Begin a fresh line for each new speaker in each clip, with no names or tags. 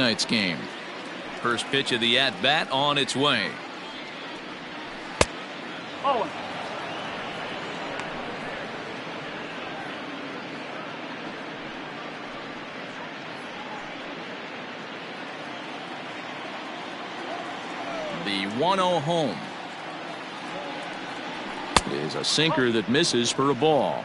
tonight's game. First pitch of the at-bat on its way.
Oh.
The 1-0 home is a sinker that misses for a ball.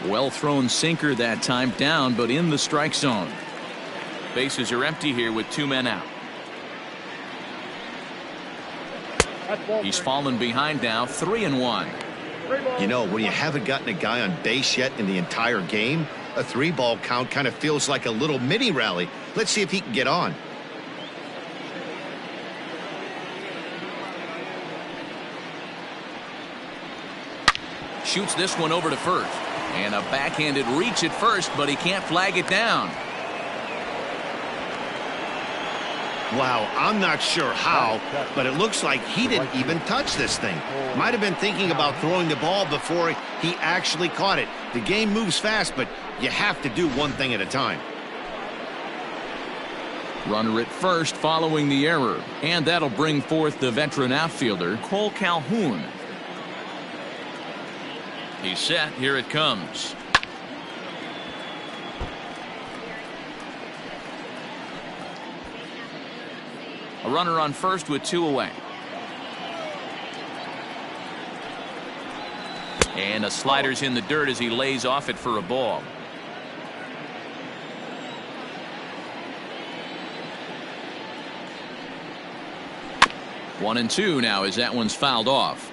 Well thrown sinker that time, down but in the strike zone. Bases are empty here with 2 men out. He's fallen behind now, 3-1.
You know, when you haven't gotten a guy on base yet in the entire game, a 3-ball count kind of feels like a little mini rally. Let's see if he can get on.
Shoots this one over to first. And a backhanded reach at first, but he can't flag it down.
Wow, I'm not sure how, but it looks like he didn't even touch this thing. Might have been thinking about throwing the ball before he actually caught it. The game moves fast, but you have to do one thing at a time.
Runner at first following the error, and that'll bring forth the veteran outfielder, Cole Calhoun. He's set. Here it comes. A runner on first with 2 away. And a slider's in the dirt as he lays off it for a ball. One and two now as that one's fouled off.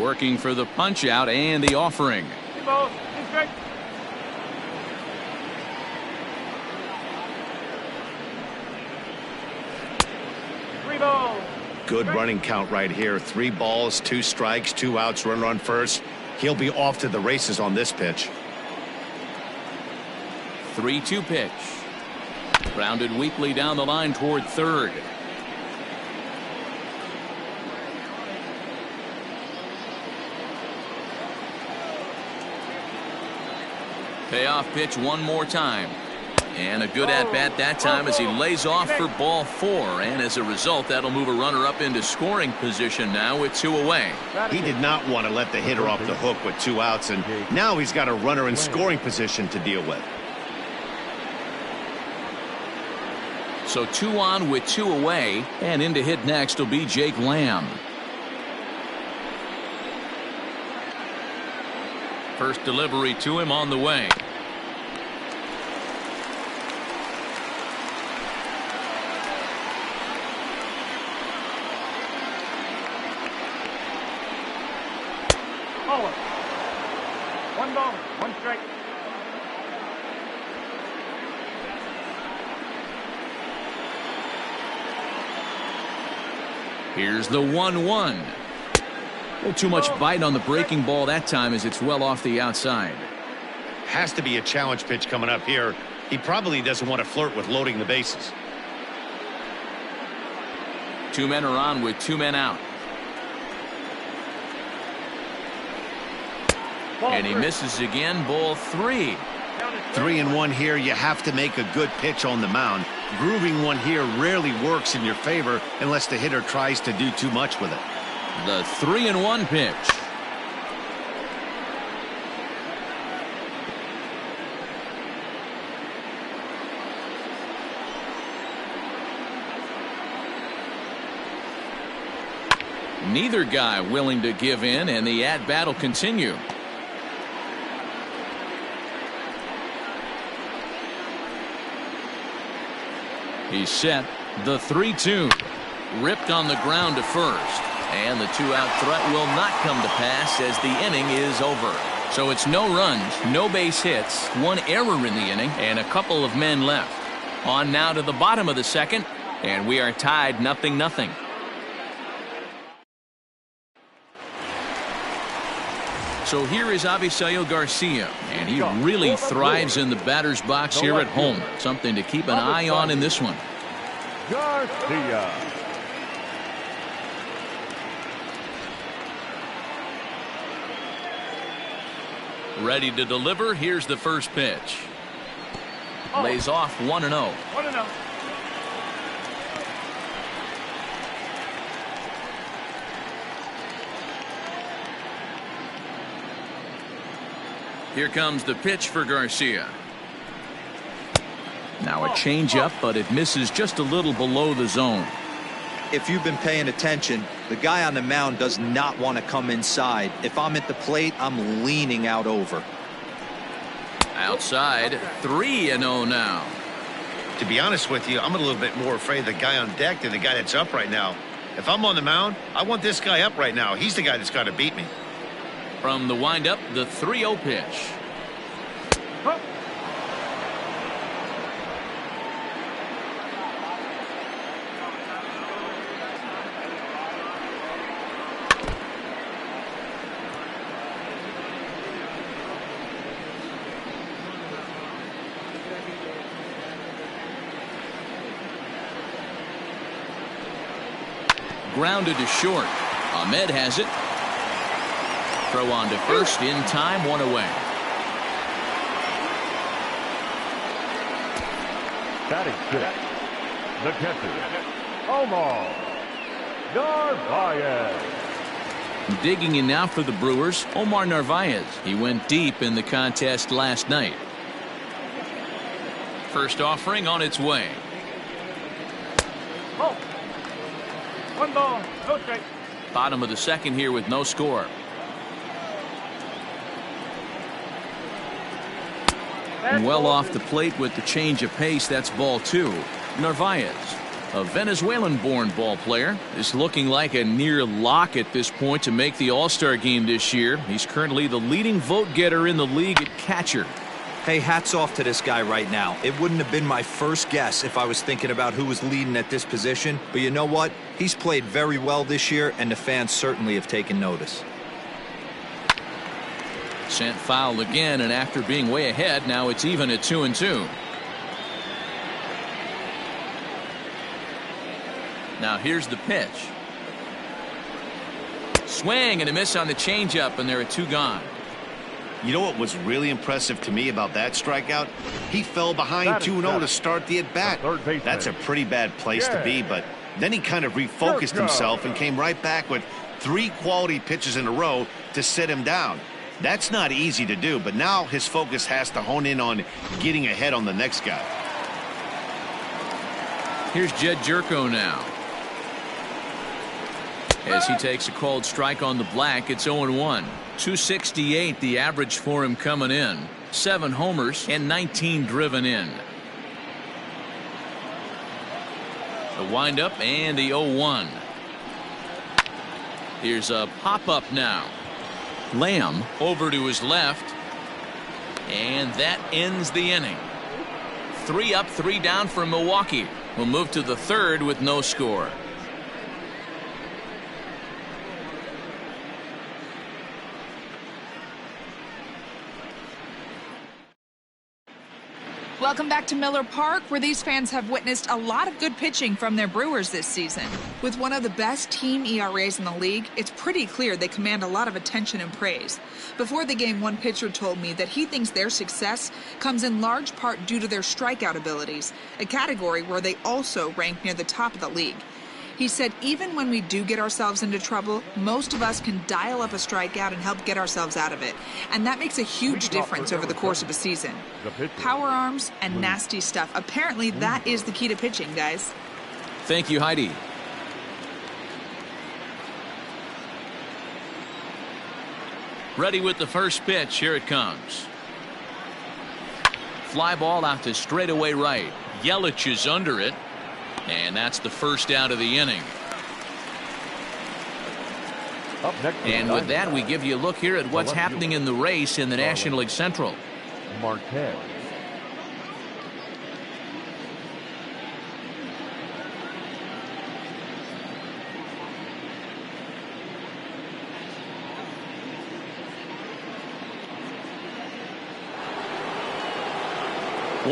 Working for the punch out and the offering.
Good running count right here. 3 balls, 2 strikes, 2 outs, runner on first. He'll be off to the races on this pitch.
3-2 pitch. Grounded weakly down the line toward third. Payoff pitch one more time. And a good at-bat that time as he lays off for ball 4. And as a result, that'll move a runner up into scoring position now with 2 away.
He did not want to let the hitter off the hook with 2 outs, and now he's got a runner in scoring position to deal with.
So 2 on with 2 away, and in to hit next will be Jake Lamb. First delivery to him on the way.
Forward. 1 ball, 1 strike.
Here's the 1-1. A little too much bite on the breaking ball that time as it's well off the outside.
Has to be a challenge pitch coming up here. He probably doesn't want to flirt with loading the bases.
2 men are on with 2 men out. And he misses again. Ball 3.
3-1 here. You have to make a good pitch on the mound. Grooving one here rarely works in your favor unless the hitter tries to do too much with it.
The 3-1 pitch. Neither guy willing to give in, and the at-bat will continue. He's set. The 3-2. Ripped on the ground to first. And the 2-out threat will not come to pass as the inning is over. So it's no runs, no base hits, 1 error in the inning, and a couple of men left. On now to the bottom of the second, and we are tied 0-0. So here is Avisail Garcia, and he really thrives in the batter's box here at home. Something to keep an eye on in this one.
Garcia.
Ready to deliver. Here's the first pitch. Lays off 1-0.
1-0.
Here comes the pitch for Garcia. Now a changeup, but it misses just a little below the zone.
If you've been paying attention, the guy on the mound does not want to come inside. If I'm at the plate, I'm leaning out over.
Outside, 3-0 now.
To be honest with you, I'm a little bit more afraid of the guy on deck than the guy that's up right now. If I'm on the mound, I want this guy up right now. He's the guy that's got to beat me.
From the windup, the 3-0 pitch. Grounded to short. Ahmed has it. Throw on to first in time, 1 away.
Batting six. The catcher, Omar Narvaez.
Digging in now for the Brewers, Omar Narvaez. He went deep in the contest last night. First offering on its way.
Oh. 1 ball, no strike.
Bottom of the second here with no score. Well off the plate with the change of pace. That's ball 2. Narvaez, a Venezuelan-born ball player, is looking like a near lock at this point to make the All-Star game this year. He's currently the leading vote getter in the league at catcher.
Hey, hats off to this guy right now. It wouldn't have been my first guess if I was thinking about who was leading at this position. But you know what? He's played very well this year, and the fans certainly have taken notice.
Sent foul again, and after being way ahead, now it's even at 2-2. Now here's the pitch. Swing and a miss on the changeup, and there are 2 gone.
You know what was really impressive to me about that strikeout? He fell behind 2-0 to start the at-bat. That's a pretty bad place to be, but then he kind of refocused himself and came right back with 3 quality pitches in a row to sit him down. That's not easy to do, but now his focus has to hone in on getting ahead on the next guy.
Here's Jed Jerko now. As he takes a called strike on the black, it's 0-1. 268 the average for him coming in. 7 homers and 19 driven in. The windup and the 0-1. Here's a pop-up now. Lamb over to his left, and that ends the inning. 3 up, 3 down for Milwaukee. We'll move to the 3rd with no score.
Welcome back to Miller Park, where these fans have witnessed a lot of good pitching from their Brewers this season. With one of the best team ERAs in the league, it's pretty clear they command a lot of attention and praise. Before the game, one pitcher told me that he thinks their success comes in large part due to their strikeout abilities, a category where they also rank near the top of the league. He said even when we do get ourselves into trouble, most of us can dial up a strikeout and help get ourselves out of it. And that makes a huge difference over the course of a season. Power arms and nasty stuff. Apparently that is the key to pitching, guys.
Thank you, Heidi. Ready with the first pitch. Here it comes. Fly ball out to straightaway right. Yelich is under it. And that's the first out of the inning. And with that, we give you a look here at what's happening in the race in the National League Central.
Marquez.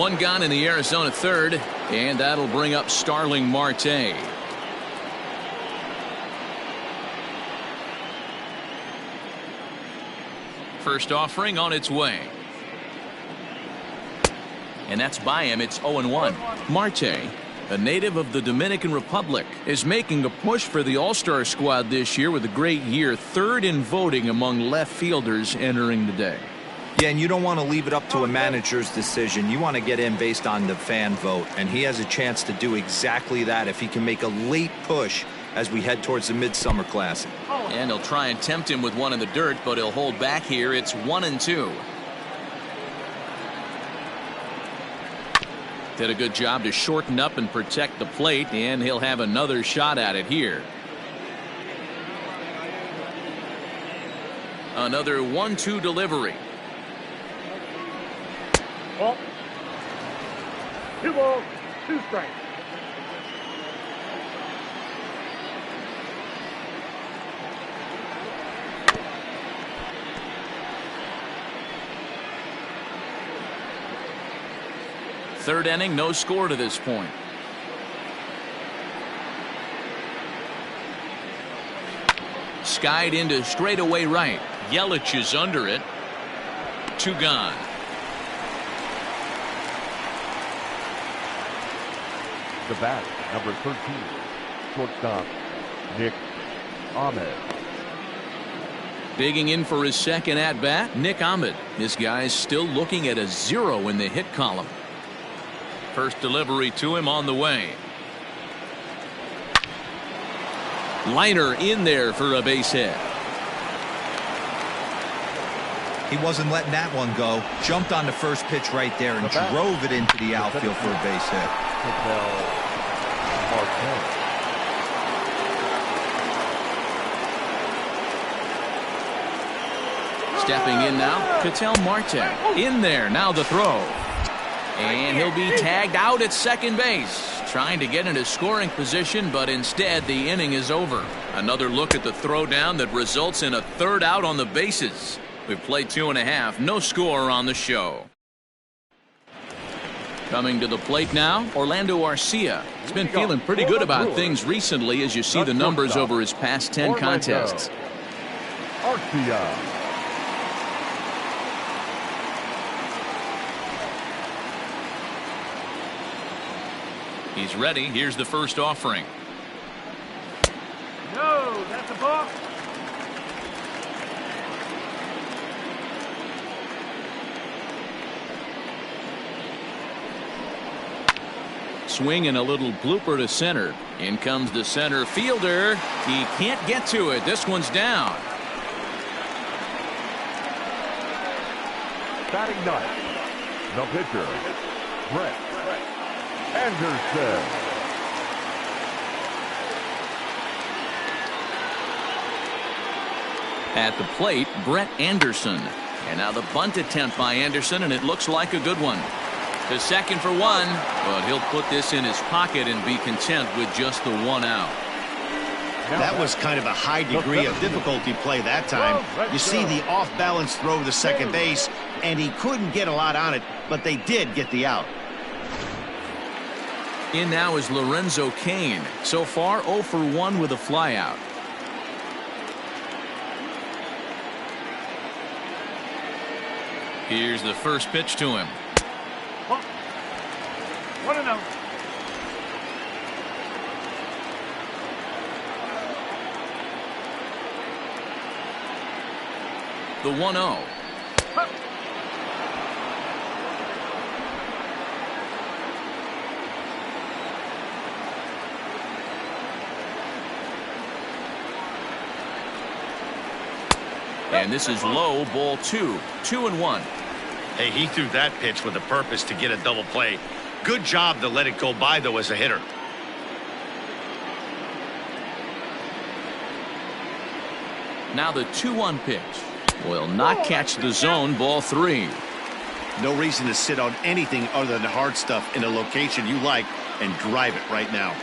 One gone in the Arizona third, and that'll bring up Starling Marte. First offering on its way. And that's by him. It's 0-1. Marte, a native of the Dominican Republic, is making a push for the All-Star squad this year with a great year, third in voting among left fielders entering the day.
Yeah, and you don't want to leave it up to a manager's decision. You want to get in based on the fan vote, and he has a chance to do exactly that if he can make a late push as we head towards the Midsummer Classic.
And he'll try and tempt him with one in the dirt, but he'll hold back here. It's 1-2. Did a good job to shorten up and protect the plate, and he'll have another shot at it here. Another 1-2 delivery.
Ball. 2 balls, 2 strikes.
Third inning, no score to this point. Skied into straightaway right. Yelich is under it. 2 gone.
The bat, number 13, shortstop, Nick Ahmed.
Digging in for his second at-bat, Nick Ahmed. This guy's still looking at a 0 in the hit column. First delivery to him on the way. Liner in there for a base hit.
He wasn't letting that one go. Jumped on the first pitch right there and drove it into the outfield for a base hit.
Stepping in now, Ketel Marte. In there, now the throw. And he'll be tagged out at second base. Trying to get into scoring position, but instead the inning is over. Another look at the throwdown that results in a third out on the bases. We've played 2.5, no score on the show. Coming to the plate now, Orlando Arcia. He's been feeling pretty good about things recently as you see the numbers over his past 10 contests.
Arcia.
He's ready. Here's the first offering.
No, that's a ball.
Swing and a little blooper to center. In comes the center fielder. He can't get to it. This one's down.
Batting ninth, the pitcher, Brett Anderson.
At the plate, Brett Anderson. And now the bunt attempt by Anderson, and it looks like a good one. To second for one, but he'll put this in his pocket and be content with just the 1 out.
That was kind of a high degree of difficulty play that time. You see the off-balance throw to second base, and he couldn't get a lot on it, but they did get the out.
In now is Lorenzo Cain. So far 0 for 1 with a flyout. Here's the first pitch to him.
1-0.
The 1-0. And this is low, ball 2. 2-1.
Hey, he threw that pitch with a purpose to get a double play. Good job to let it go by, though, as a hitter.
Now the 2-1 pitch. Will not catch the zone, ball 3.
No reason to sit on anything other than hard stuff in a location you like and drive it right now.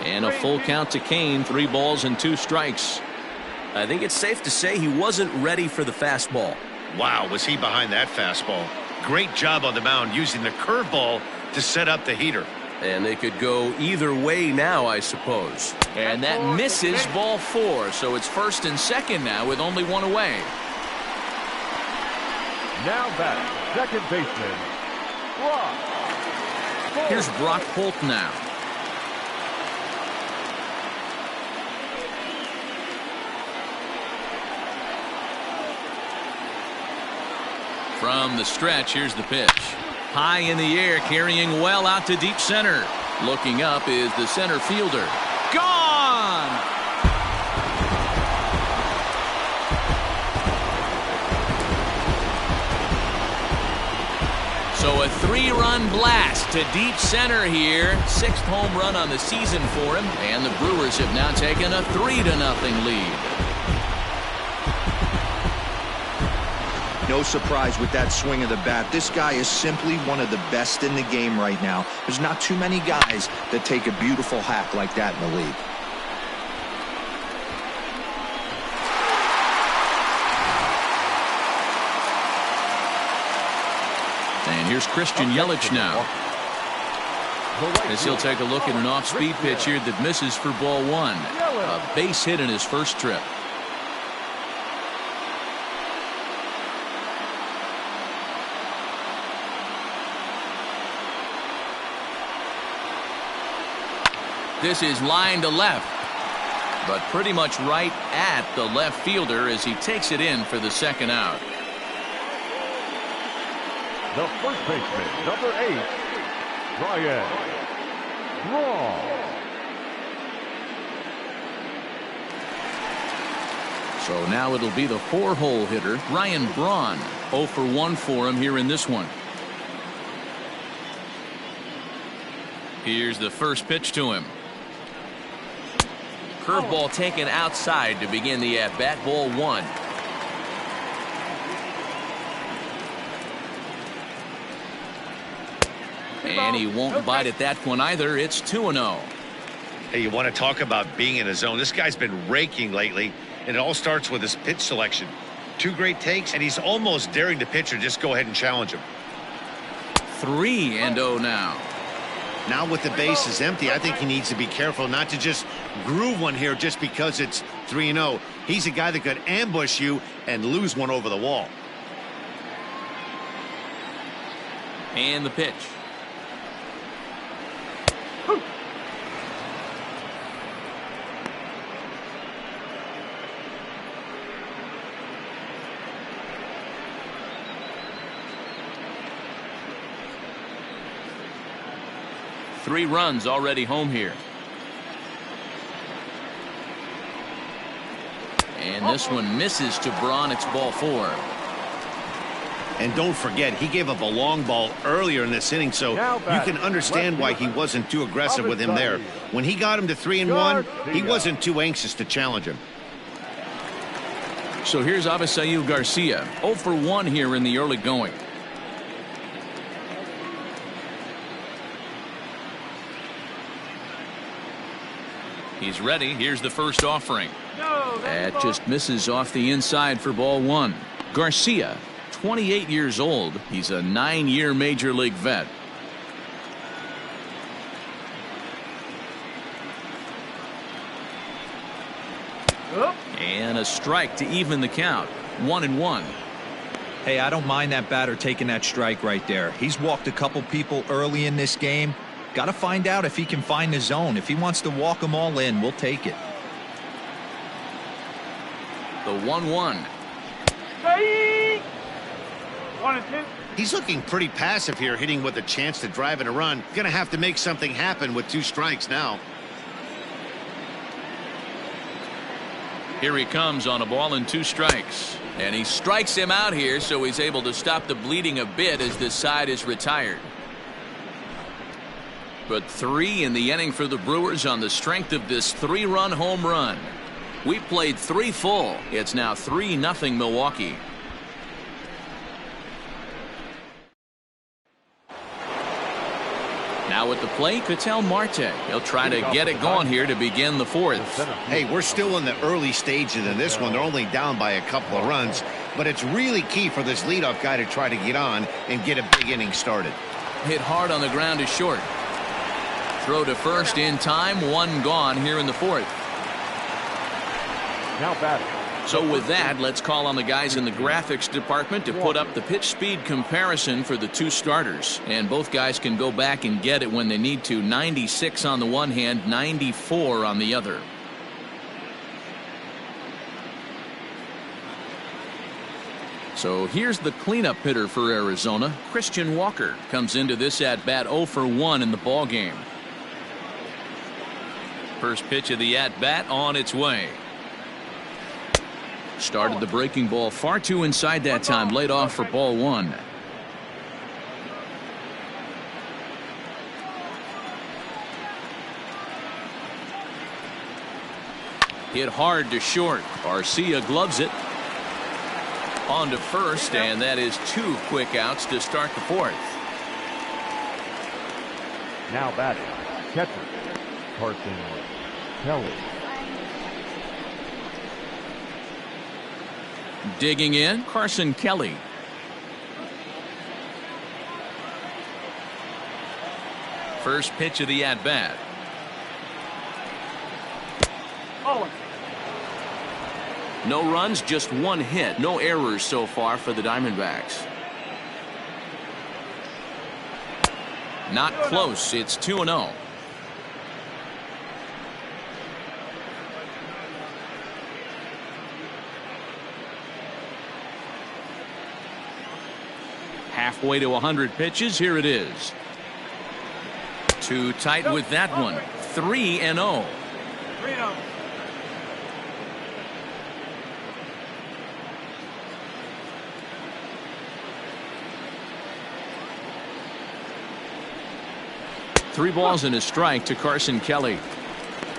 And a full count to Cain. 3 balls and 2 strikes. I think it's safe to say he wasn't ready for the fastball.
Wow, was he behind that fastball. Great job on the mound using the curveball to set up the heater.
And they could go either way now, I suppose. And that misses, ball 4. So it's first and second now with only one away.
Now batting, second baseman, Brock.
Here's Brock Holt now. From the stretch, here's the pitch. High in the air, carrying well out to deep center. Looking up is the center fielder. Gone! So a 3-run blast to deep center here. 6th home run on the season for him. And the Brewers have now taken a 3-0 lead.
No surprise with that swing of the bat. This guy is simply one of the best in the game right now. There's not too many guys that take a beautiful hack like that in the league.
And here's Christian Yelich now, as he'll take a look at an off-speed pitch here that misses for ball 1. A base hit in his first trip. This is line to left, but pretty much right at the left fielder as he takes it in for the second out.
The first baseman, number 8, Ryan Braun.
So now it'll be the 4-hole hitter, Ryan Braun. 0 for 1 for him here in this one. Here's the first pitch to him. Curveball taken outside to begin the at-bat, ball 1. And he won't bite at that one either. It's 2-0.
Hey, you want to talk about being in a zone? This guy's been raking lately, and it all starts with his pitch selection. 2 great takes, and he's almost daring the pitcher just go ahead and challenge him.
3-0 now.
Now with the bases empty, I think he needs to be careful not to just groove one here just because it's 3-0. He's a guy that could ambush you and lose one over the wall.
And the pitch. Three runs already home here. And this one misses to Braun. It's ball 4.
And don't forget, he gave up a long ball earlier in this inning, so you can understand why he wasn't too aggressive with him there. When he got him to 3-1, he wasn't too anxious to challenge him.
So here's Avisail Garcia, 0 for 1 here in the early going. He's ready. Here's the first offering. That just misses off the inside for ball 1. Garcia, 28 years old. He's a 9-year major league vet. And a strike to even the count. 1-1.
Hey, I don't mind that batter taking that strike right there. He's walked a couple people early in this game. Got to find out if he can find the zone. If he wants to walk them all in, we'll take it.
The 1-1.
He's looking pretty passive here, hitting with a chance to drive in a run. Gonna have to make something happen with 2 strikes now.
Here he comes on a ball and 2 strikes. And he strikes him out here, so he's able to stop the bleeding a bit as this side is retired. But 3 in the inning for the Brewers on the strength of this 3-run home run. We played 3 full. It's now 3-0 Milwaukee. Now at the plate, Ketel Marte. He'll try to get it going here to begin the fourth.
Hey, we're still in the early stages in this one. They're only down by a couple of runs, but it's really key for this leadoff guy to try to get on and get a big inning started.
Hit hard on the ground is short. Throw to first in time. One gone here in the fourth.
Now batting.
So with that, let's call on the guys in the graphics department to put up the pitch speed comparison for the two starters. And both guys can go back and get it when they need to. 96 on the one hand, 94 on the other. So here's the cleanup hitter for Arizona. Christian Walker comes into this at bat 0 for 1 in the ball game. First pitch of the at bat on its way. Started the breaking ball far too inside that time. Laid off for ball one. Hit hard to short. Garcia gloves it. On to first, and that is 2 quick outs to start the fourth.
Now batting. Catcher. Carson Kelly.
Digging in, Carson Kelly. First pitch of the at-bat. No runs, just 1 hit. No errors so far for the Diamondbacks. Not close. It's 2-0. Halfway to 100 pitches. Here it is. Too tight with that one. 3-0.
3-0.
Three balls and a strike to Carson Kelly.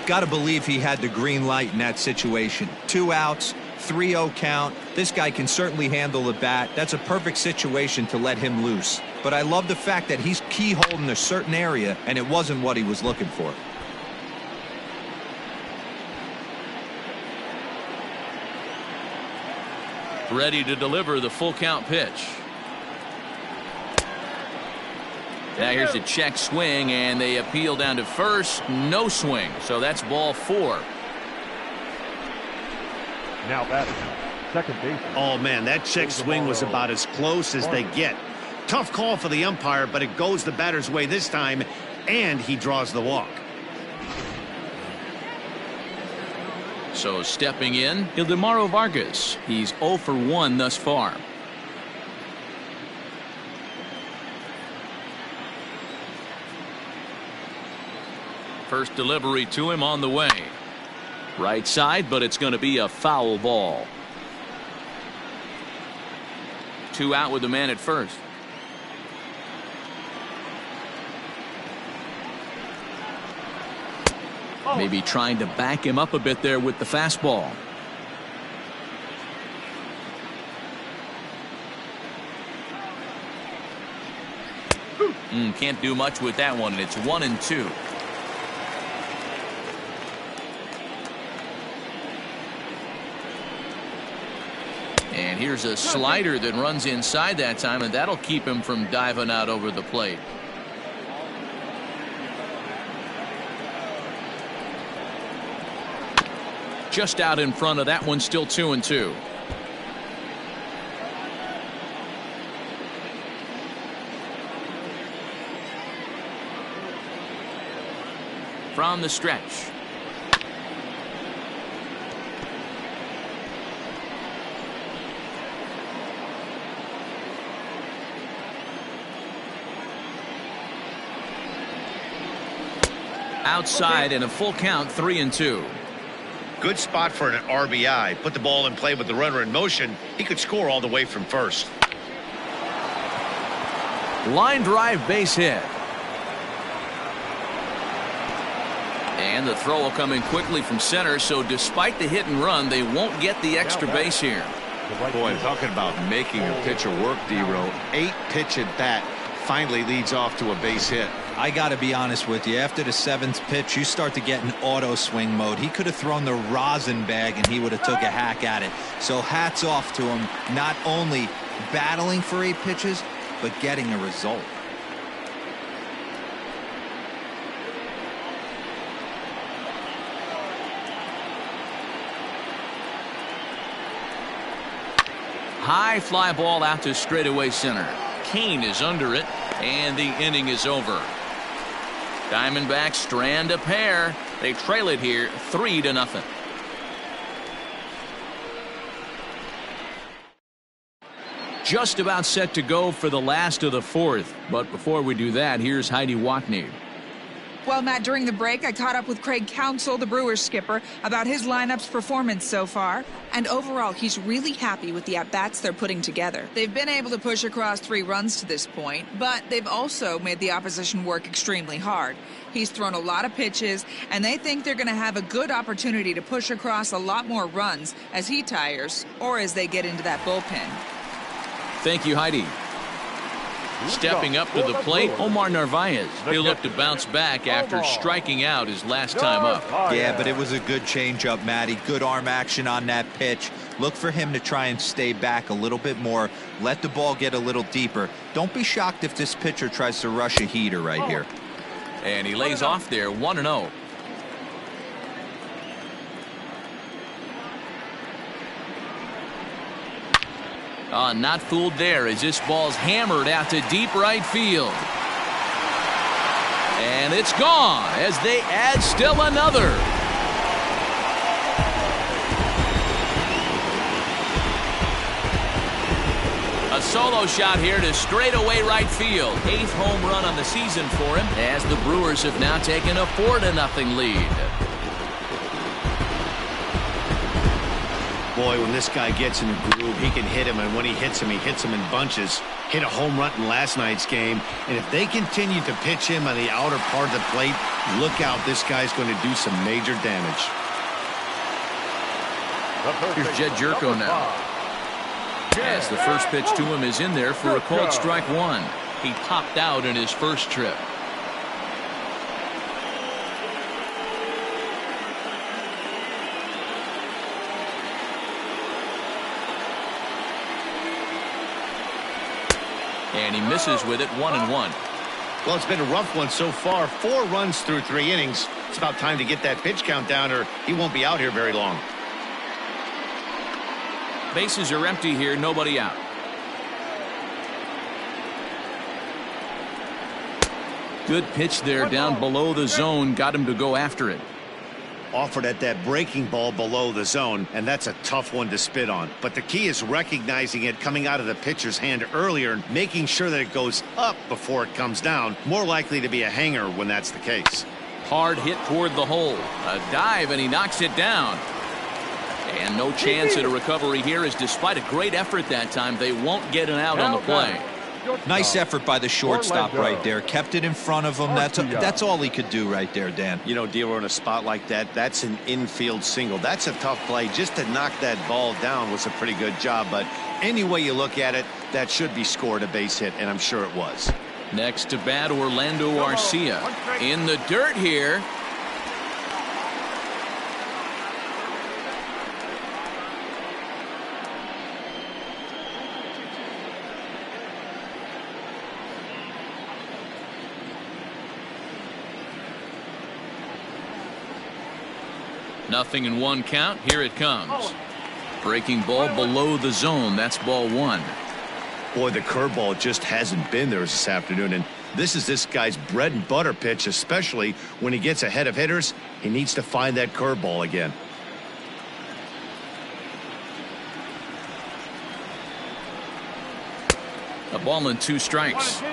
Got to believe he had the green light in that situation. 2 outs, 3-0 count. This guy can certainly handle the bat. That's a perfect situation to let him loose. But I love the fact that he's keyholding a certain area, and it wasn't what he was looking for.
Ready to deliver the full count pitch. Now here's a check swing, and they appeal down to first. No swing, so that's ball 4.
Now batting. Second base.
Oh, man, that check swing was about as close as they get. Tough call for the umpire, but it goes the batter's way this time, and he draws the walk.
So stepping in, Ildemaro Vargas. He's 0 for 1 thus far. First delivery to him on the way. Right side, but it's going to be a foul ball. 2 out with the man at first. Maybe trying to back him up a bit there with the fastball. Can't do much with that one, and it's 1-2. And here's a slider that runs inside that time, and that'll keep him from diving out over the plate. Just out in front of that one, still 2-2. From the stretch. Outside and a full count, 3-2.
Good spot for an RBI. Put the ball in play with the runner in motion. He could score all the way from first.
Line drive base hit. And the throw will come in quickly from center, so despite the hit and run, they won't get the extra base here.
Boy, talking about making a pitcher work, D-Row. 8-pitch at bat finally leads off to a base hit.
I got to be honest with you. After the 7th pitch, you start to get in auto swing mode. He could have thrown the rosin bag and he would have took a hack at it. So hats off to him, not only battling for 8 pitches, but getting a result.
High fly ball out to straightaway center. Kane is under it, and the inning is over. Diamondbacks strand a pair. They trail it here 3-0. Just about set to go for the last of the 4th. But before we do that, here's Heidi Watney.
Well, Matt, during the break, I caught up with Craig Counsell, the Brewers skipper, about his lineup's performance so far. And overall, he's really happy with the at-bats they're putting together. They've been able to push across 3 runs to this point, but they've also made the opposition work extremely hard. He's thrown a lot of pitches, and they think they're going to have a good opportunity to push across a lot more runs as he tires or as they get into that bullpen.
Thank you, Heidi. Stepping up to the plate, Omar Narvaez. He'll look to bounce back after striking out his last time up.
Yeah, but it was a good changeup, Matty. Good arm action on that pitch. Look for him to try and stay back a little bit more. Let the ball get a little deeper. Don't be shocked if this pitcher tries to rush a heater right here.
And he lays off there 1-0. Not fooled there as this ball's hammered out to deep right field. And it's gone as they add still another. A solo shot here to straightaway right field. 8th home run on the season for him as the Brewers have now taken a 4-0 lead.
Boy, when this guy gets in the groove, he can hit him, and when he hits him in bunches. Hit a home run in last night's game, and if they continue to pitch him on the outer part of the plate, look out, this guy's going to do some major damage.
Here's Jed Jerko now. As the first pitch to him is in there for a called strike 1. He popped out in his first trip. And he misses with it 1-1.
Well, it's been a rough one so far. 4 runs through 3 innings. It's about time to get that pitch count down or he won't be out here very long.
Bases are empty here, nobody out. Good pitch there down below the zone, got him to go after it.
Offered at that breaking ball below the zone, and that's a tough one to spit on. But the key is recognizing it coming out of the pitcher's hand earlier and making sure that it goes up before it comes down. More likely to be a hanger when that's the case.
Hard hit toward the hole. A dive, and he knocks it down. And no chance at a recovery here, as despite a great effort that time, they won't get an out on the play.
Nice effort by the shortstop right there. Kept it in front of him. That's all he could do right there, Dan.
You know, Dealer, in a spot like that, that's an infield single. That's a tough play. Just to knock that ball down was a pretty good job. But any way you look at it, that should be scored a base hit, and I'm sure it was.
Next to bat, Orlando Arcia. In the dirt here. Nothing in 1 count. Here it comes. Breaking ball below the zone. That's ball 1.
Boy, the curveball just hasn't been there this afternoon, and this is this guy's bread and butter pitch, especially when he gets ahead of hitters. He needs to find that curveball again.
A ball and 2 strikes.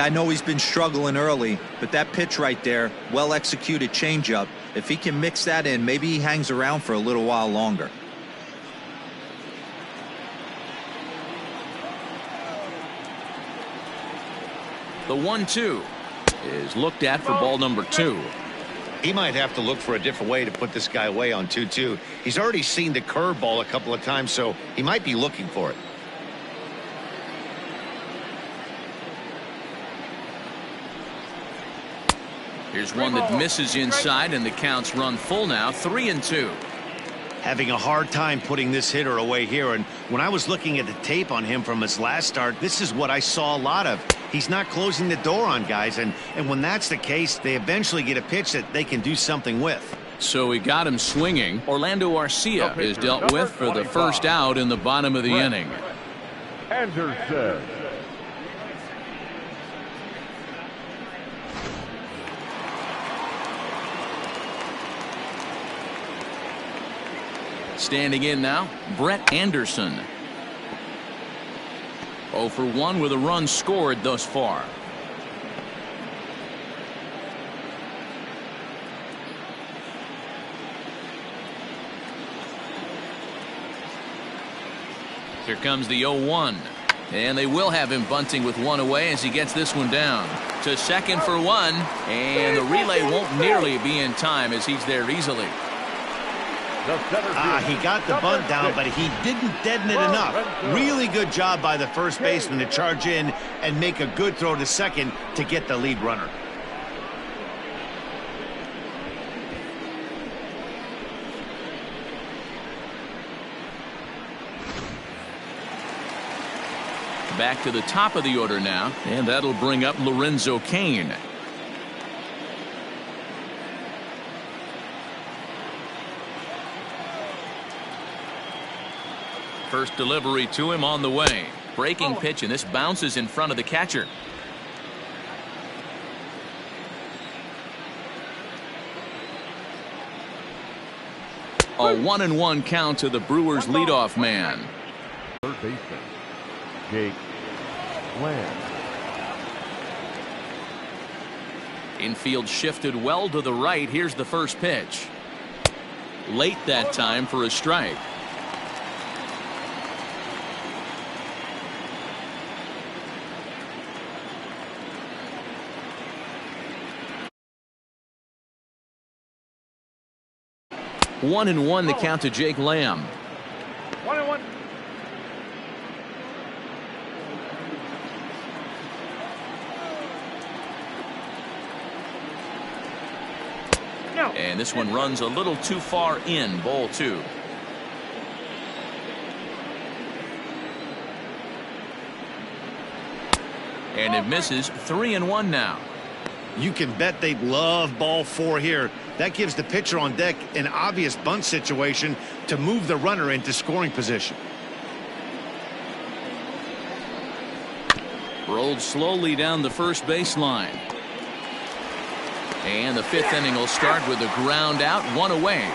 I know he's been struggling early, but that pitch right there, well executed changeup. If he can mix that in, maybe he hangs around for a little while longer.
The 1-2 is looked at for ball number 2.
He might have to look for a different way to put this guy away on 2-2. He's already seen the curveball a couple of times, so he might be looking for it.
Here's one that misses inside, and the count's run full now, 3-2.
Having a hard time putting this hitter away here, and when I was looking at the tape on him from his last start, this is what I saw a lot of. He's not closing the door on guys, and when that's the case, they eventually get a pitch that they can do something with.
So he got him swinging. Orlando Arcia is dealt with for the first out in the bottom of the inning.
Anderson.
Standing in now, Brett Anderson. 0 for 1 with a run scored thus far. Here comes the 0-1. And they will have him bunting with one away as he gets this one down. To second for one. And the relay won't nearly be in time as he's there easily.
He got the bunt down, but he didn't deaden it enough. Really good job by the first baseman to charge in and make a good throw to second to get the lead runner.
Back to the top of the order now, and that'll bring up Lorenzo Cain. First delivery to him on the way. Breaking pitch, and this bounces in front of the catcher. A 1-1 count to the Brewers leadoff man.
Third baseman, Jake Bland.
Infield shifted well to the right. Here's the first pitch. Late that time for a strike. One and one the count to Jake Lamb.
1-1. No.
And this one runs a little too far in. Ball 2. And it misses. 3-1 now.
You can bet they'd love ball 4 here. That gives the pitcher on deck an obvious bunt situation to move the runner into scoring position.
Rolled slowly down the first baseline. And the 5th inning will start with a ground out, 1 away.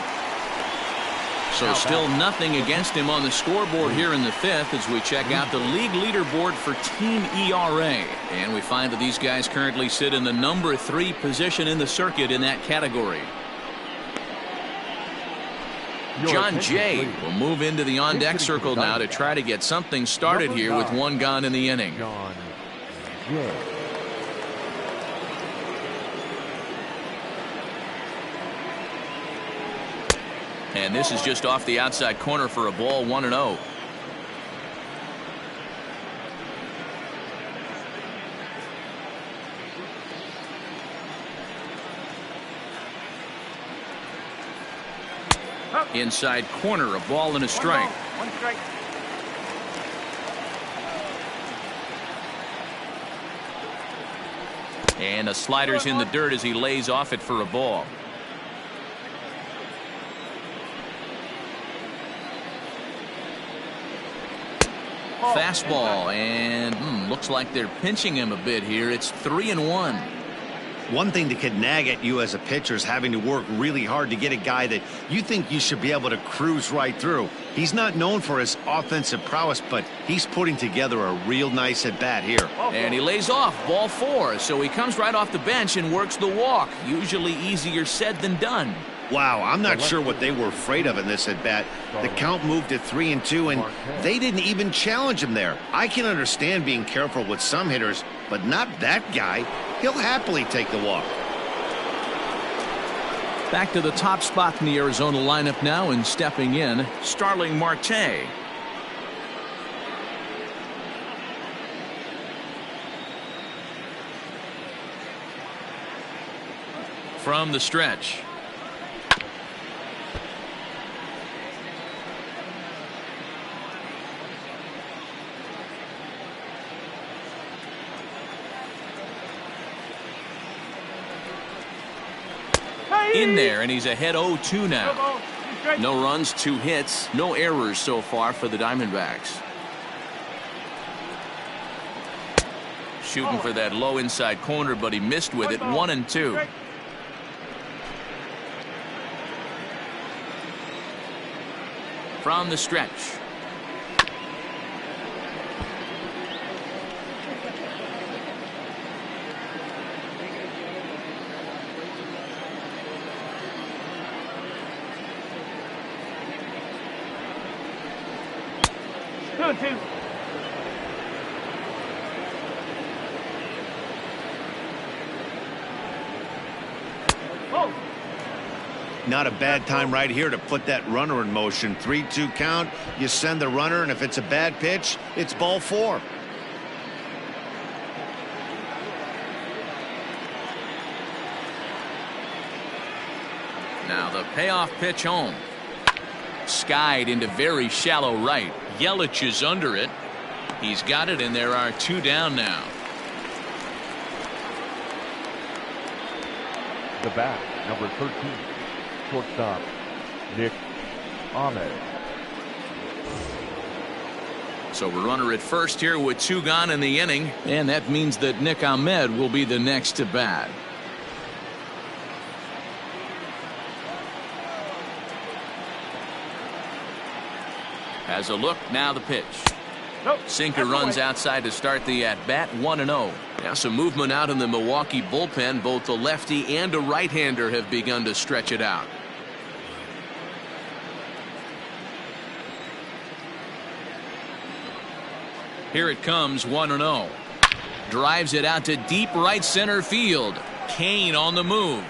So still nothing against him on the scoreboard here in the 5th as we check out the league leaderboard for team ERA. And we find that these guys currently sit in the number 3 position in the circuit in that category. John Jay will move into the on-deck circle now to try to get something started here with 1 gone in the inning.
John Jay.
And this is just off the outside corner for a ball, 1-0. Inside corner, a ball and a strike.
1 strike.
And a slider's in the dirt as he lays off it for a ball. Fastball, and looks like they're pinching him a bit here. It's 3-1.
One thing that could nag at you as a pitcher is having to work really hard to get a guy that you think you should be able to cruise right through. He's not known for his offensive prowess, but he's putting together a real nice at bat here.
And he lays off, ball 4. So he comes right off the bench and works the walk. Usually easier said than done.
Wow, I'm not sure what they were afraid of in this at bat. The count moved to 3-2, and they didn't even challenge him there. I can understand being careful with some hitters, but not that guy. He'll happily take the walk.
Back to the top spot in the Arizona lineup now, and stepping in, Starling Marte. from the stretch. In there, and he's ahead 0-2 now. No runs, 2 hits, no errors so far for the Diamondbacks. Shooting for that low inside corner, but he missed with it. 1-2. From the stretch.
Not a bad time right here to put that runner in motion. 3-2 count. You send the runner, and if it's a bad pitch, it's ball 4.
Now the payoff pitch home. Skied into very shallow right. Yelich is under it. He's got it, and there are 2 down now.
The bat, number 13, shortstop, Nick Ahmed.
So a runner at first here with 2 gone in the inning, and that means that Nick Ahmed will be the next to bat. Has a look, now the pitch. Sinker runs outside to start the at-bat. 1-0. Now some movement out in the Milwaukee bullpen. Both the lefty and a right-hander have begun to stretch it out. Here it comes. 1-0. Drives it out to deep right center field. Kane on the move.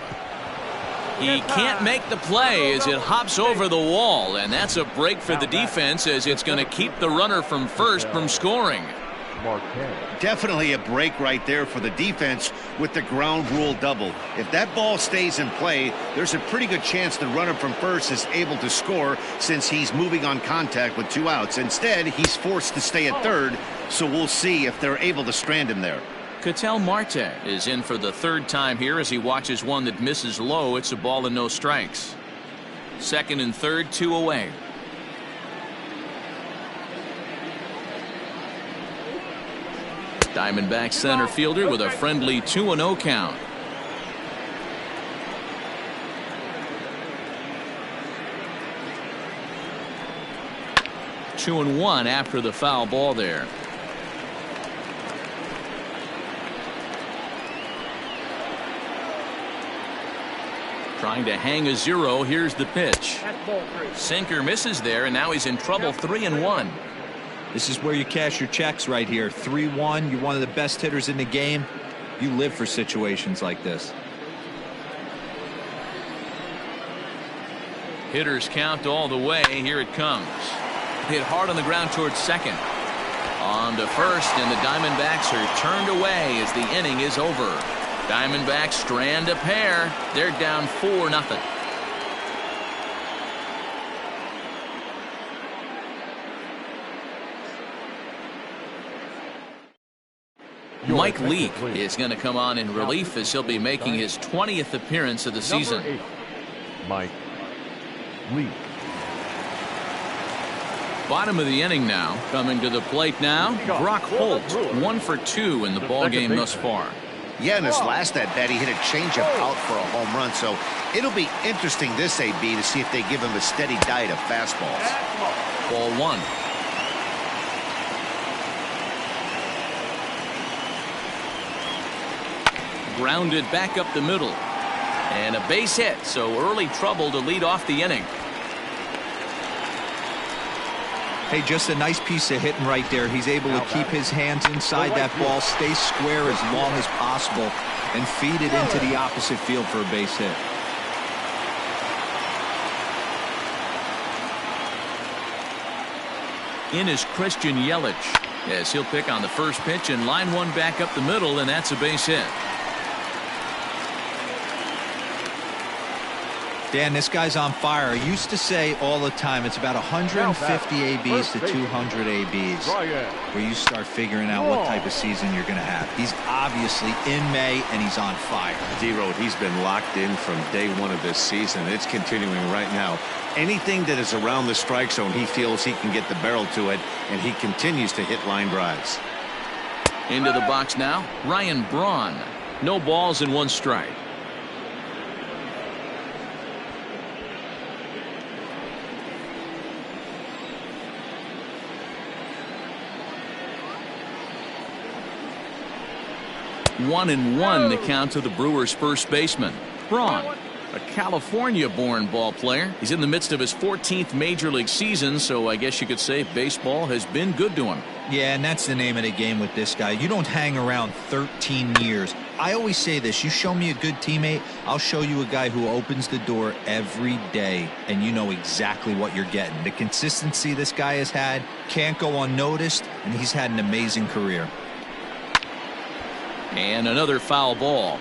He can't make the play as it hops over the wall, and that's a break for the defense as it's going to keep the runner from first from scoring.
Definitely a break right there for the defense with the ground rule double. If that ball stays in play, there's a pretty good chance the runner from first is able to score since he's moving on contact with 2 outs. Instead, he's forced to stay at third, so we'll see if they're able to strand him there.
Ketel Marte is in for the 3rd time here as he watches one that misses low. It's a ball and no strikes. 2nd and 3rd, 2 away. Diamondback center fielder with a friendly 2-0 count. Two and 1 after the foul ball there. Trying to hang a 0. Here's the pitch. Sinker misses there, and now he's in trouble. 3-1.
This is where you cash your checks right here. 3-1. You're one of the best hitters in the game. You live for situations like this.
Hitters count all the way. Here it comes. Hit hard on the ground towards second. On to first, and the Diamondbacks are turned away as the inning is over. Diamondbacks strand a pair. They're down 4-0. Mike Leake is going to come on in relief as he'll be making his 20th appearance of the season.
Number 8, Mike Leake.
Bottom of the inning now. Coming to the plate now, Brock Holt. 1 for 2 in the ball game thus far.
Yeah, in his last at bat, he hit a changeup out for a home run. So it'll be interesting this AB to see if they give him a steady diet of fastballs.
Ball 1. Grounded back up the middle. And a base hit, so early trouble to lead off the inning.
Hey, just a nice piece of hitting right there. He's able to keep his hands inside that ball, stay square as long as possible, and feed it into the opposite field for a base hit.
In is Christian Yelich as he'll pick on the first pitch and line one back up the middle, and that's a base hit.
Dan, this guy's on fire. I used to say all the time it's about 150 ABs to 200 ABs where you start figuring out what type of season you're going to have. He's obviously in May, and he's on fire.
D-Road, he's been locked in from day one of this season. It's continuing right now. Anything that is around the strike zone, he feels he can get the barrel to it, and he continues to hit line drives.
Into the box now, Ryan Braun. No balls and 1 strike. One and one the count to the Brewers' first baseman. Braun, a California-born ball player. He's in the midst of his 14th major league season, so I guess you could say baseball has been good to him.
Yeah, and that's the name of the game with this guy. You don't hang around 13 years. I always say this, you show me a good teammate, I'll show you a guy who opens the door every day, and you know exactly what you're getting. The consistency this guy has had can't go unnoticed, and he's had an amazing career.
And another foul ball.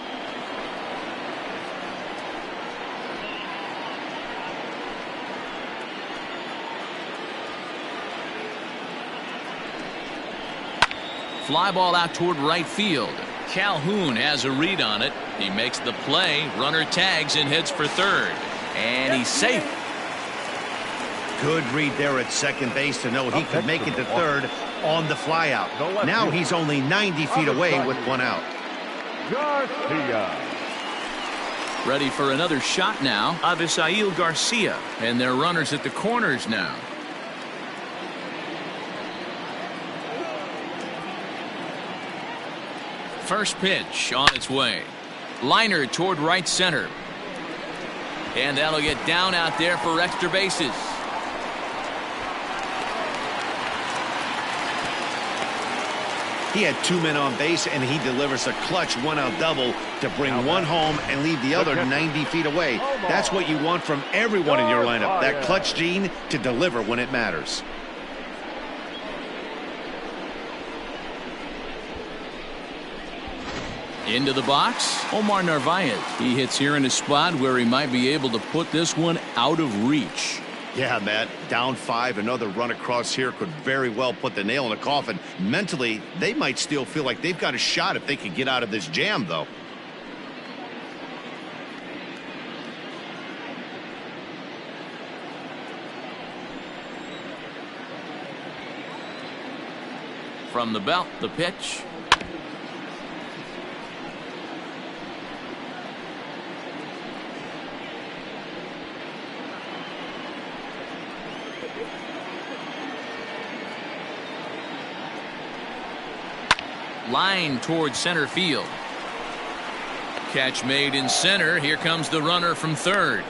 Fly ball out toward right field. Calhoun has a read on it. He makes the play. Runner tags and heads for third. And he's safe.
Good read there at second base to know he could make it to third on the flyout. Now he's only 90 feet away with 1 out.
Ready for another shot now. Avisail Garcia. And they're runners at the corners now. First pitch on its way. Liner toward right center. And that'll get down out there for extra bases.
He had 2 men on base, and he delivers a clutch 1-out double to bring 1 home and leave the other 90 feet away. That's what you want from everyone in your lineup, that clutch gene to deliver when it matters.
Into the box, Omar Narvaez. He hits here in a spot where he might be able to put this one out of reach.
Yeah, Matt, down 5, another run across here could very well put the nail in the coffin. Mentally, they might still feel like they've got a shot if they could get out of this jam, though.
From the belt, the pitch. Line towards center field. Catch made in center. Here comes the runner from third.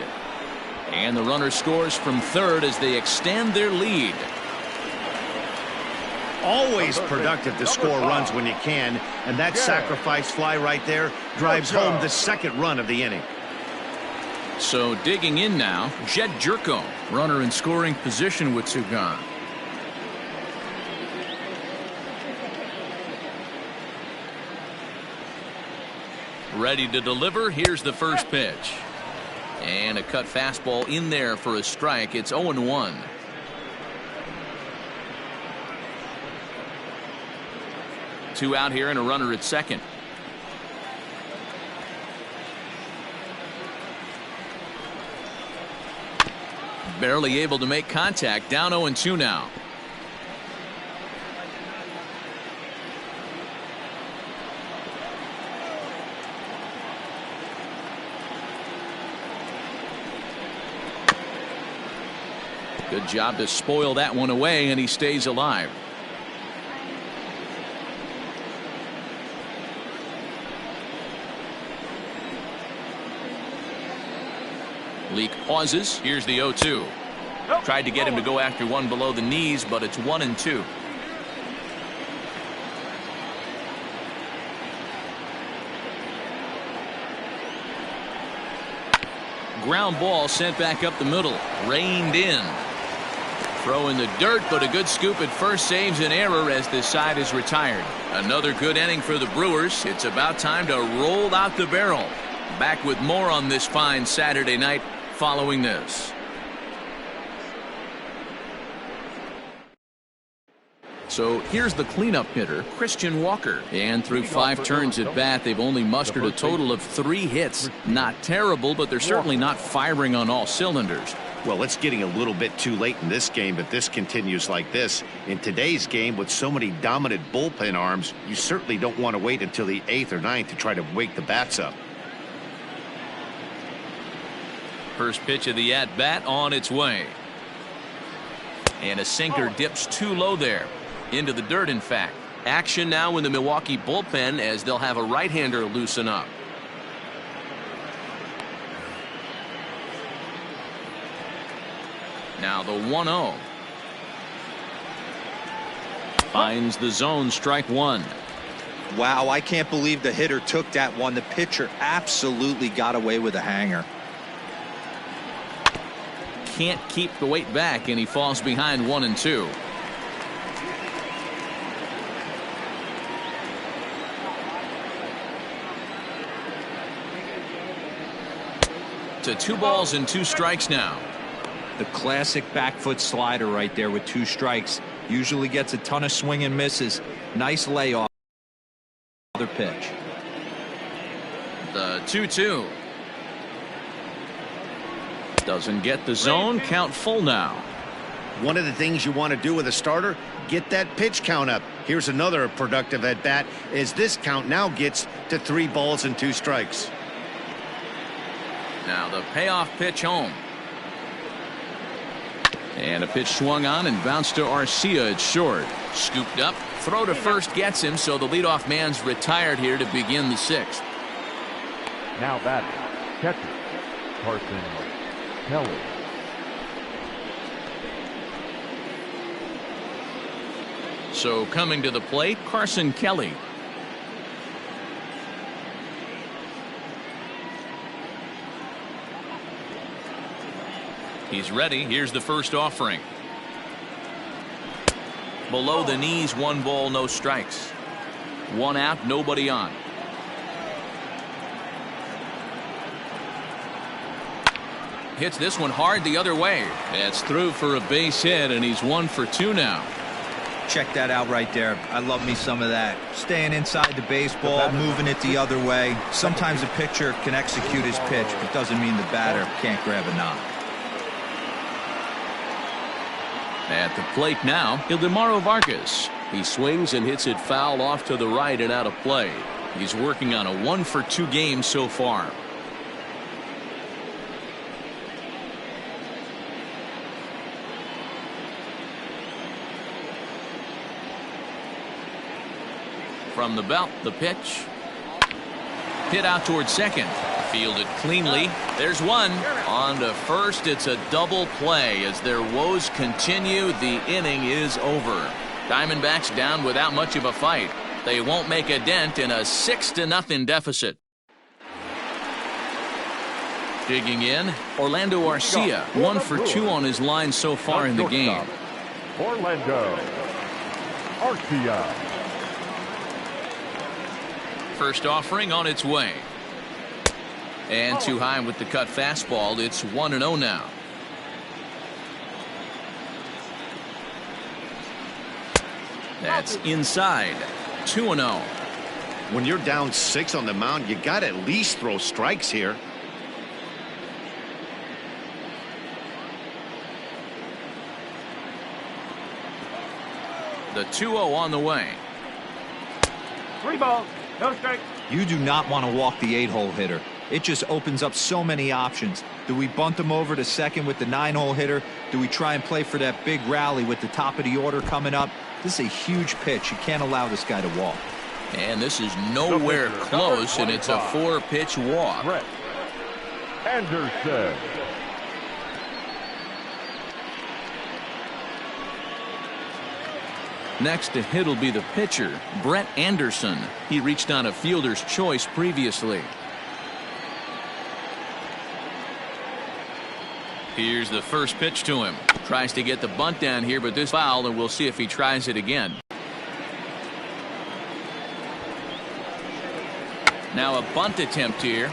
And the runner scores from third as they extend their lead.
Always productive to score runs when you can, and that sacrifice fly right there drives home the second run of the inning.
So digging in now, Jed Jerko, runner in scoring position with 2 gone. Ready to deliver. Here's the first pitch. And a cut fastball in there for a strike. It's 0-1. Two out here and a runner at second. Barely able to make contact. Down 0-2 now. Good job to spoil that one away, and he stays alive. Leak pauses. Here's the 0-2. Tried to get him to go after one below the knees, but it's 1-2. Ground ball sent back up the middle. Reined in. Throw in the dirt, but a good scoop at first saves an error as this side is retired. Another good inning for the Brewers. It's about time to roll out the barrel. Back with more on this fine Saturday night following this. So here's the cleanup hitter, Christian Walker. And through 5 turns at bat, they've only mustered a total of 3 hits. Not terrible, but they're certainly not firing on all cylinders.
Well, it's getting a little bit too late in this game if this continues like this. In today's game, with so many dominant bullpen arms, you certainly don't want to wait until the 8th or 9th to try to wake the bats up.
First pitch of the at-bat on its way. And a sinker dips too low there. Into the dirt, in fact. Action now in the Milwaukee bullpen as they'll have a right-hander loosen up. Now the 1-0. Finds the zone, strike 1.
Wow, I can't believe the hitter took that one. The pitcher absolutely got away with a hanger.
Can't keep the weight back, and he falls behind 1-2. To 2 balls and 2 strikes now.
The classic back foot slider right there with 2 strikes. Usually gets a ton of swing and misses. Nice layoff. Other pitch.
The 2-2. Doesn't get the zone. Count full now.
One of the things you want to do with a starter, get that pitch count up. Here's another productive at bat as this count now gets to 3 balls and 2 strikes.
Now the payoff pitch home. And a pitch swung on and bounced to Arcia at short. Scooped up. Throw to first gets him, so the leadoff man's retired here to begin the 6th.
Now batting, catcher, Carson Kelly.
So coming to the plate, Carson Kelly. He's ready. Here's the first offering. Below the knees, 1 ball, no strikes. 1 out, nobody on. Hits this one hard the other way. That's through for a base hit, and he's 1 for 2 now.
Check that out right there. I love me some of that. Staying inside the baseball, moving it the other way. Sometimes a pitcher can execute his pitch, but doesn't mean the batter can't grab a knock.
At the plate now, Ildemaro Vargas. He swings and hits it foul off to the right and out of play. He's working on a 1 for 2 game so far. From the belt, the pitch. Hit out towards second. Fielded cleanly. There's one. On to first. It's a double play as their woes continue. The inning is over. Diamondbacks down without much of a fight. They won't make a dent in a 6-0 deficit. Digging in, Orlando Arcia, 1 for 2 on his line so far in the game.
Orlando Arcia.
First offering on its way. And too high with the cut fastball. It's 1-0 now. That's inside. 2-0.
When you're down 6 on the mound, you got to at least throw strikes here.
The 2-0 on the way.
3 balls, no strikes.
You do not want to walk the 8-hole hitter. It just opens up so many options. Do we bunt him over to second with the 9-hole hitter? Do we try and play for that big rally with the top of the order coming up? This is a huge pitch. You can't allow this guy to walk.
And this is nowhere close, and it's a 4-pitch walk.
Brett Anderson.
Next to hit will be the pitcher, Brett Anderson. He reached on a fielder's choice previously. Here's the first pitch to him. Tries to get the bunt down here, but this foul, and we'll see if he tries it again. Now a bunt attempt here.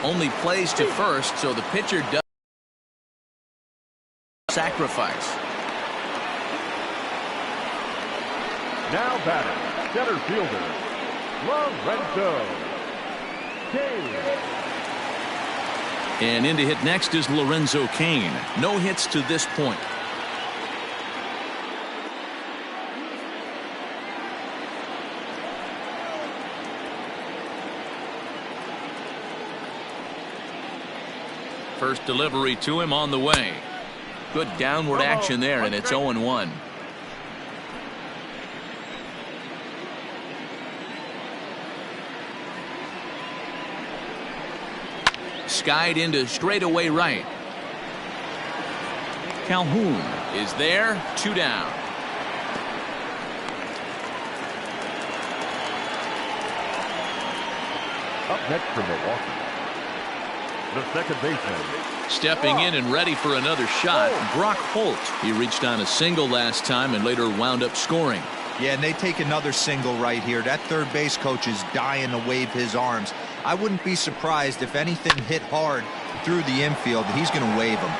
only plays to first, so the pitcher does sacrifice.
Now batting, center fielder, Lorenzo Kane.
And in to hit next is Lorenzo Kane. No hits to this point. First delivery to him on the way. Good downward action there, and it's 0-1. Skied into straightaway right. Calhoun is there. 2 down.
Up next for Milwaukee, the second baseman.
Stepping in and ready for another shot, Brock Holt. He reached on a single last time and later wound up scoring.
Yeah, and they take another single right here. That third base coach is dying to wave his arms. I wouldn't be surprised if anything hit hard through the infield. He's going to wave them.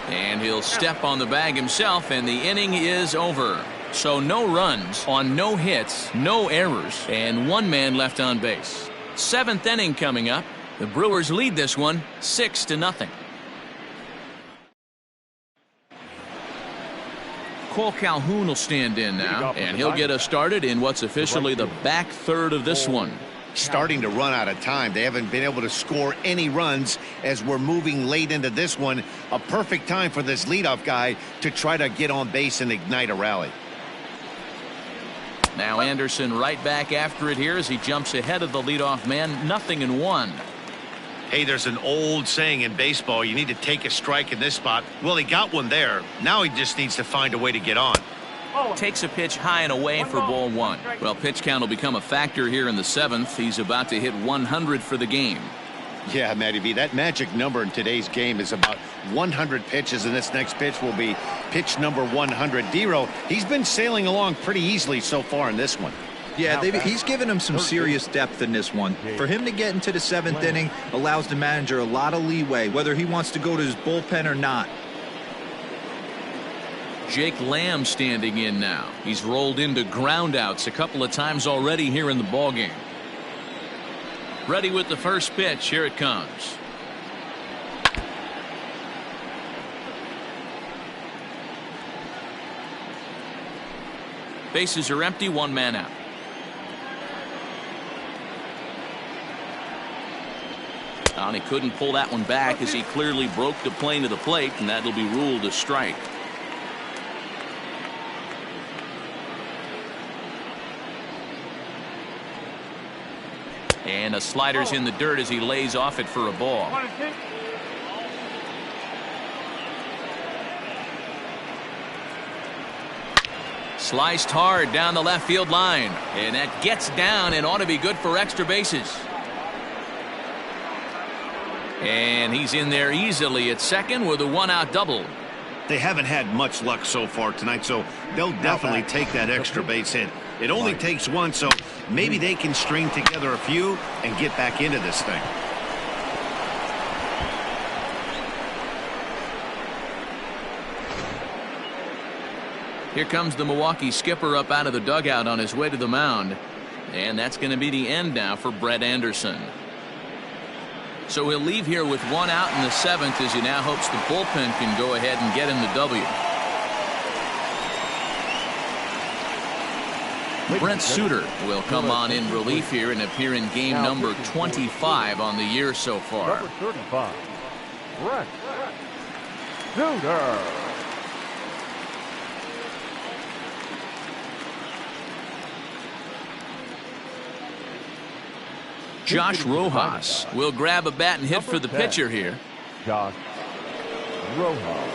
And he'll step on the bag himself, and the inning is over. So no runs on no hits, no errors, and 1 man left on base. 7th inning coming up. The Brewers lead this one 6-0. Cole Calhoun will stand in now, and he'll get us started in what's officially the back third of this one.
Starting to run out of time. They haven't been able to score any runs as we're moving late into this one. A perfect time for this leadoff guy to try to get on base and ignite a rally.
Now Anderson right back after it here as he jumps ahead of the leadoff man. 0-1.
Hey, there's an old saying in baseball, you need to take a strike in this spot. Well, he got one there. Now he just needs to find a way to get on.
Takes a pitch high and away for ball 1. Well, pitch count will become a factor here in the 7th. He's about to hit 100 for the game.
Yeah, Matty V, that magic number in today's game is about 100 pitches, and this next pitch will be pitch number 100. D-Row, he's been sailing along pretty easily so far in this one.
Yeah, he's given him some serious depth in this one. For him to get into the 7th inning allows the manager a lot of leeway, whether he wants to go to his bullpen or not.
Jake Lamb standing in now. He's rolled into groundouts a couple of times already here in the ballgame. Ready with the first pitch. Here it comes. Bases are empty. 1 man out. And he couldn't pull that one back as he clearly broke the plane of the plate, and that'll be ruled a strike. And a slider's in the dirt as he lays off it for a ball. Sliced hard down the left field line, and that gets down and ought to be good for extra bases. And he's in there easily at second with a 1-out double.
They haven't had much luck so far tonight, so they'll definitely take that extra base hit. It only takes one, so maybe they can string together a few and get back into this thing.
Here comes the Milwaukee skipper up out of the dugout on his way to the mound. And that's going to be the end now for Brett Anderson. So he'll leave here with 1 out in the 7th as he now hopes the bullpen can go ahead and get him the W. Brent Suter will come on in relief here and appear in game number 25 on the year so far.
Number 35, Brent Suter.
Josh Rojas will grab a bat and hit for the pitcher here.
Josh Rojas.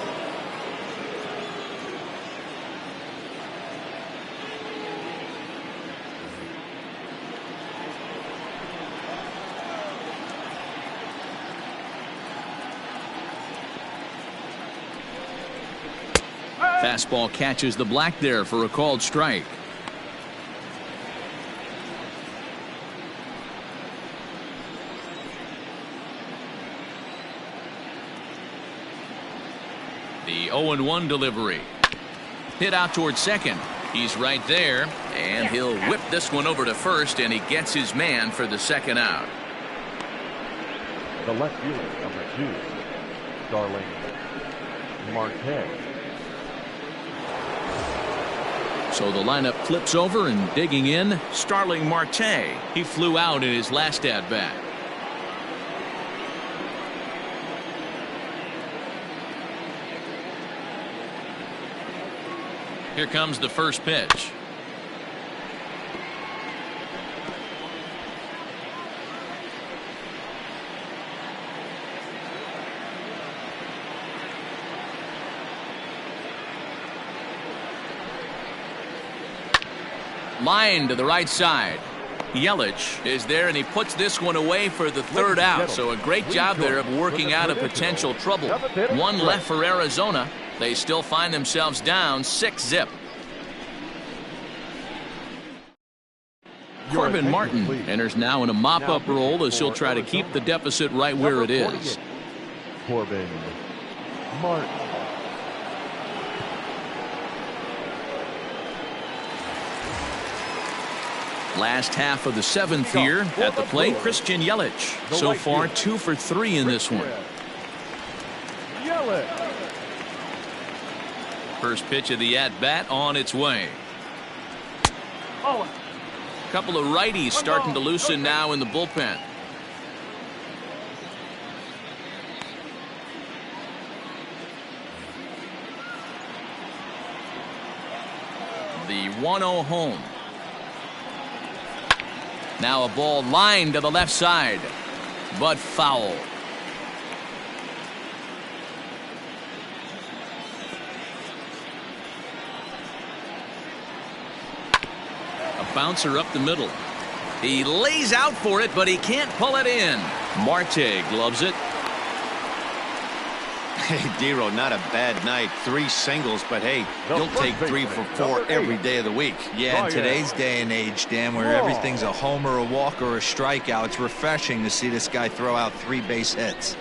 Fastball catches the black there for a called strike. The 0-1 delivery. Hit out towards second. He's right there, and he'll whip this one over to first, and he gets his man for the second out.
The left fielder, number 2, Starling Marte.
So the lineup flips over, and digging in, Starling Marte. He flew out in his last at-bat. Here comes the first pitch. Line to the right side. Yelich is there, and he puts this one away for the third out. So a great job there of working out a potential trouble. One left for Arizona. They still find themselves down 6-0. Corbin Martin enters now in a mop-up role as he'll try to keep the deficit right where it is.
Corbin Martin.
Last half of the 7th here at the plate, Christian Yelich. So far 2 for 3 in this one.
Yelich.
First pitch of the at-bat on its way. Couple of righties starting to loosen now in the bullpen. The 1-0 home. Now a ball lined to the left side, but foul. A bouncer up the middle. He lays out for it, but he can't pull it in. Marte gloves it.
Hey, Dero, not a bad night. 3 singles, but hey, you'll take 3 for 4 every day of the week.
Yeah, in today's day and age, Dan, where everything's a homer, a walk, or a strikeout, it's refreshing to see this guy throw out 3 base hits.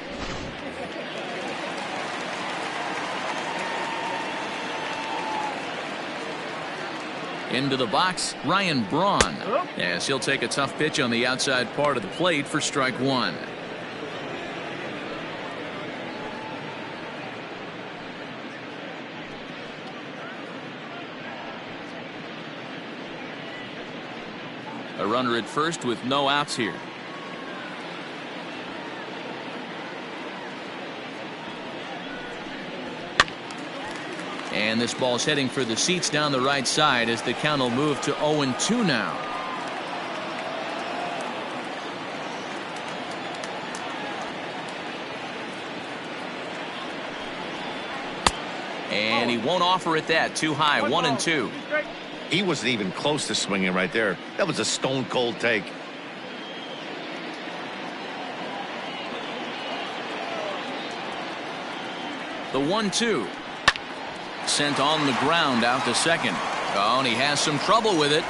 Into the box, Ryan Braun. As he'll take a tough pitch on the outside part of the plate for strike 1. A runner at first with no outs here. And this ball's heading for the seats down the right side as the count will move to 0-2 now. And he won't offer it that. Too high. 1-2.
He wasn't even close to swinging right there. That was a stone cold take.
The 1-2. Sent on the ground out to second. Oh, and he has some trouble with it.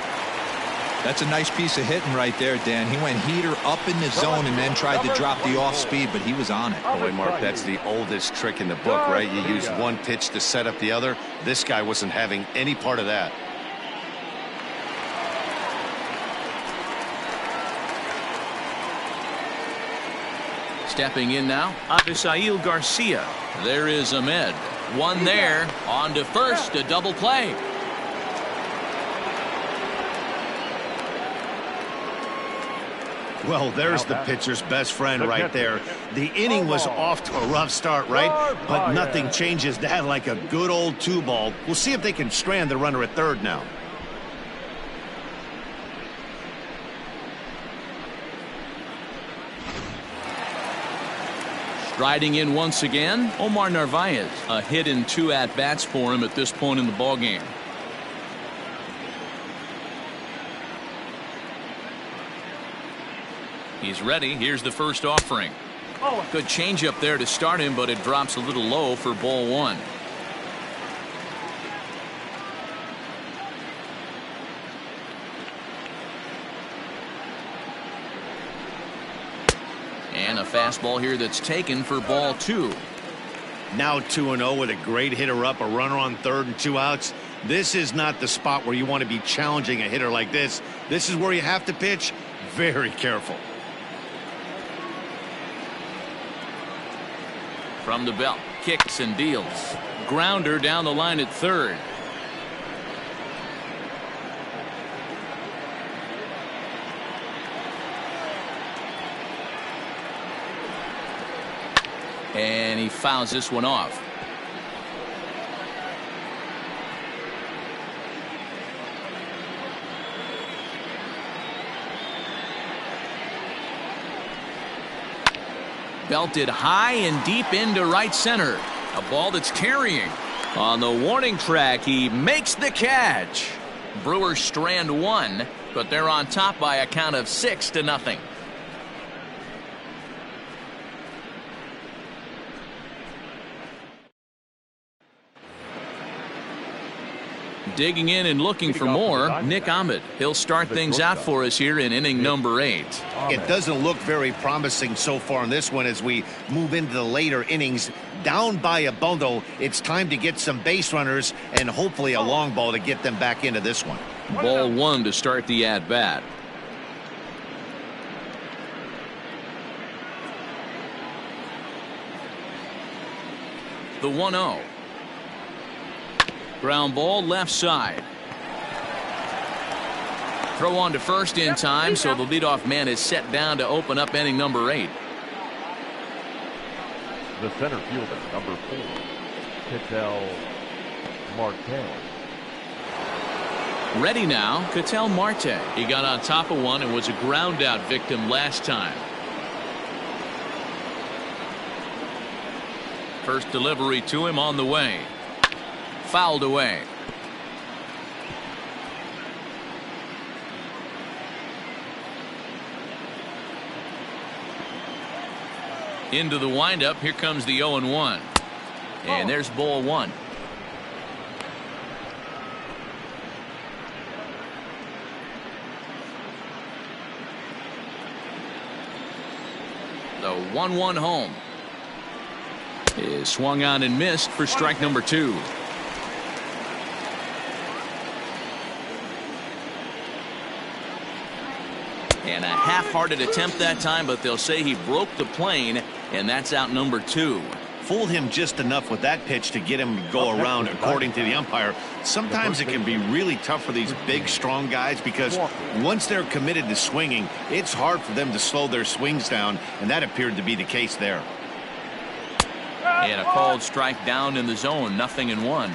That's a nice piece of hitting right there, Dan. He went heater up in the zone and then tried to drop the off speed, but he was on it.
Boy, Mark, that's the oldest trick in the book, right? You use one pitch to set up the other. This guy wasn't having any part of that.
Stepping in now, Avisail Garcia. There is Ahmed. One there. On to first. A double play.
Well, there's the pitcher's best friend right there. The inning was off to a rough start, right? But nothing changes that like a good old 2-ball. We'll see if they can strand the runner at third now.
Striding in once again, Omar Narvaez. A hit in 2 at-bats for him at this point in the ballgame. He's ready. Here's the first offering. Good changeup there to start him, but it drops a little low for ball 1. And a fastball here that's taken for ball 2.
Now 2-0 with a great hitter up, a runner on third and 2 outs. This is not the spot where you want to be challenging a hitter like this. This is where you have to pitch very careful.
From the belt, kicks and deals. Grounder down the line at third. And he fouls this one off. Belted high and deep into right center. A ball that's carrying. On the warning track, he makes the catch. Brewers strand one, but they're on top by a count of 6-0. Digging in and looking for more, Nick Ahmed. He'll start things out for us here in inning number 8.
It doesn't look very promising so far in this one as we move into the later innings. Down by a bundle, it's time to get some base runners and hopefully a long ball to get them back into this one.
Ball 1 to start the at-bat. The 1-0. Ground ball left side. Throw on to first in time, so the leadoff man is set down to open up inning number 8.
The center fielder, number 4, Ketel Marte.
Ready now, Ketel Marte. He got on top of one and was a ground out victim last time. First delivery to him on the way. Fouled away. Into the windup. Here comes the 0-1. And there's ball 1. The 1-1 home is swung on and missed for strike number 2. And a half-hearted attempt that time, but they'll say he broke the plane, and that's out number 2.
Fooled him just enough with that pitch to get him to go around, according to the umpire. Sometimes it can be really tough for these big, strong guys because once they're committed to swinging, it's hard for them to slow their swings down, and that appeared to be the case there.
And a called strike down in the zone, 0-1.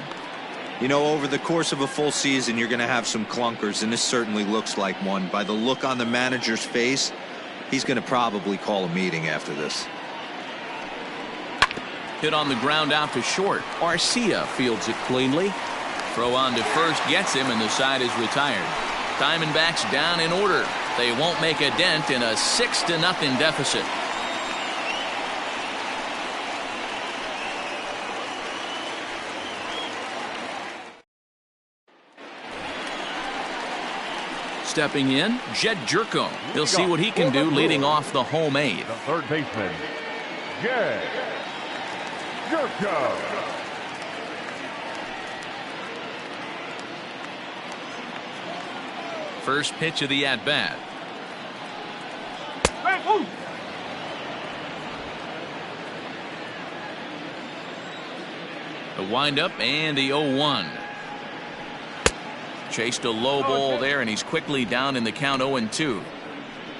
You know, over the course of a full season, you're going to have some clunkers, and this certainly looks like one. By the look on the manager's face, he's going to probably call a meeting after this.
Hit on the ground out to short. Arcia fields it cleanly. Throw on to first gets him, and the side is retired. Diamondbacks down in order. They won't make a dent in a 6-0 deficit. Stepping in, Jed Jerko. He'll see what he can do leading off the home 8th.
The third baseman, Jed Jerko.
First pitch of the at-bat. The windup and the 0-1. Chased a low ball there, and he's quickly down in the count 0-2.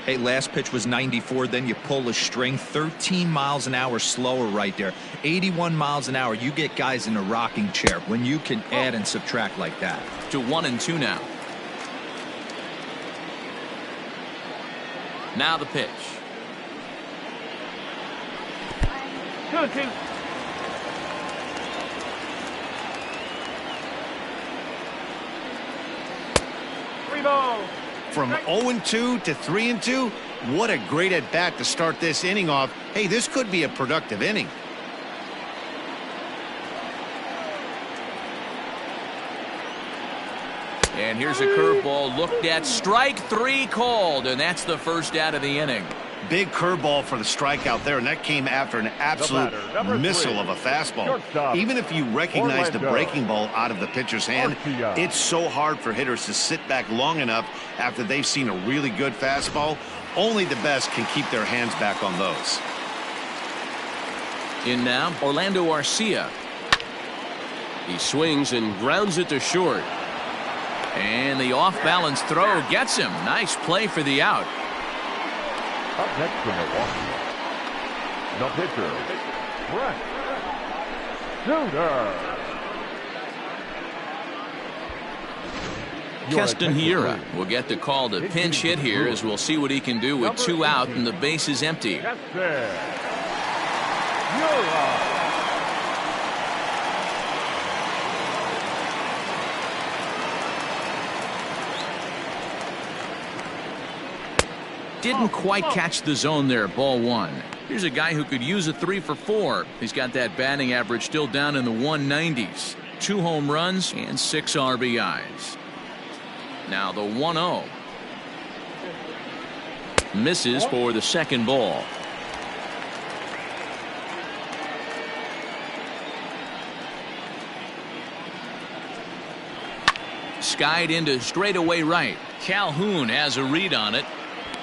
Hey, last pitch was 94, then you pull a string. 13 miles an hour slower right there. 81 miles an hour. You get guys in a rocking chair when you can add and subtract like that.
To 1-2 now. Now the pitch.
2-2.
From 0-2 to 3-2, what a great at-bat to start this inning off. Hey, this could be a productive inning.
And here's a curveball looked at. Strike 3 called, and that's the first out of the inning.
Big curveball for the strikeout there, and that came after an absolute missile of a fastball. Even if you recognize the breaking ball out of the pitcher's hand, it's so hard for hitters to sit back long enough after they've seen a really good fastball. Only the best can keep their hands back on those.
In now, Orlando Arcia. He swings and grounds it to short. And the off-balance throw gets him. Nice play for the out.
Up next from Milwaukee, the pitcher, Brett Suter.
Keston Hiura will get the call to pinch hit here, as we'll see what he can do with 2 out and the base is empty. Didn't quite catch the zone there. Ball 1. Here's a guy who could use a 3 for 4. He's got that batting average still down in the 190s. 2 home runs and 6 RBIs. Now the 1-0. Misses for the second ball. Skied into straightaway right. Calhoun has a read on it.